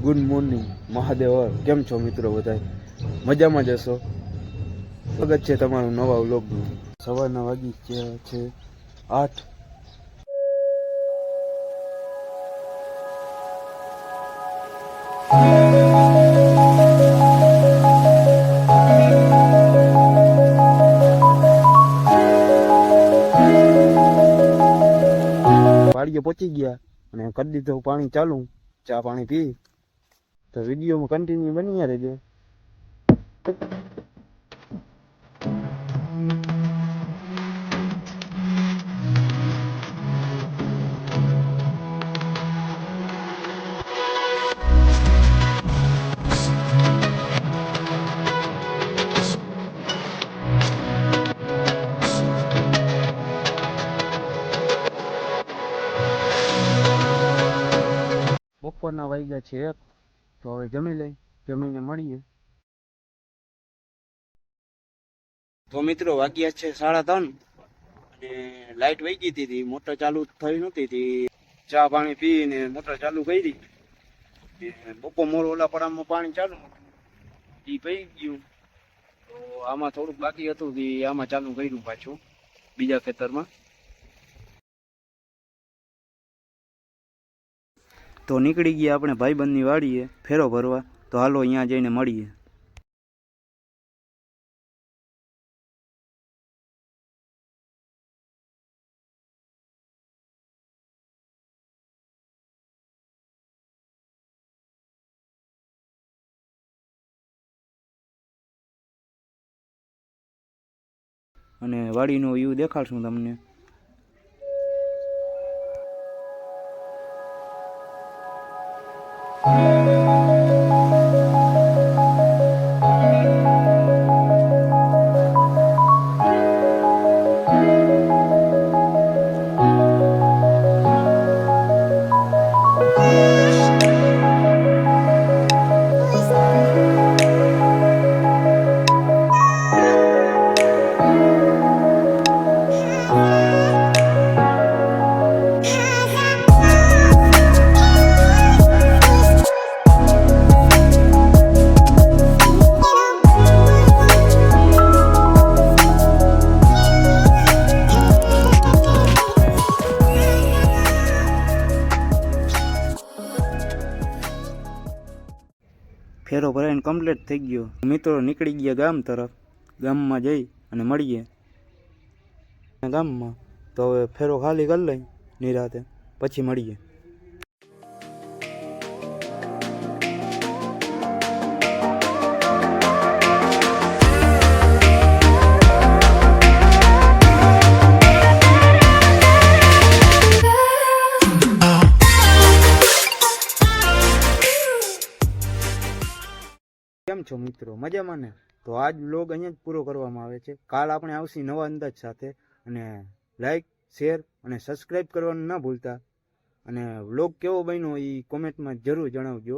Good morning Mahadev. કેમ છો મિત્રો? બધા મજામાં જશો? સ્વાગત છે તમારું નવા વ્લોગનું. સવારના વાગી ગયા છે 8. વાડીએ પહોંચી ગયા અને કરી દીધું પાણી ચાલુ. ચા પાણી પી તો વિડીયોમાં કન્ટિન્યુ બની રહેજો. બપોરના વાગ્યા છે 1, તો હવે જમી લઈ, જમીને મળીએ. તો મિત્રો વાગ્યા છે 3:30 અને લાઈટ વહી ગઈ હતી, મોટર ચાલુ થઈ નહોતી. ચા પાણી પીને મોટર ચાલુ કરી. બપોર મોર ઓલા પડામાં પાણી ચાલુ એ પી ગયું, તો આમાં થોડુંક બાકી હતું, આમાં ચાલુ કર્યું પાછું બીજા ખેતરમાં. તો નીકળી ગયા આપણે ભાઈબંધની વાડીએ ફેરો ભરવા. તો હાલો અહીંયા જઈને મળીએ. અને વાડીનો વ્યૂ દેખાડશું તમને. ફેરો ભરાઈને કમ્પ્લીટ થઈ ગયો. મિત્રો નીકળી ગયા ગામ તરફ. ગામમાં જઈ અને મળીએ ગામમાં. તો હવે ફેરો ખાલી કરી લઈ નિરાતે, પછી મળીએ. કેમ છો મિત્રો? મજામાં ને? તો આજ વ્લોગ અહીંયા જ પૂરો કરવામાં આવે છે. કાલ આપણે આવશી નવા અંદાજ સાથે. અને લાઈક, શેર અને સબસ્ક્રાઈબ કરવાનું ના ભૂલતા. અને વ્લોગ કેવો બન્યો એ કોમેન્ટમાં જરૂર જણાવજો.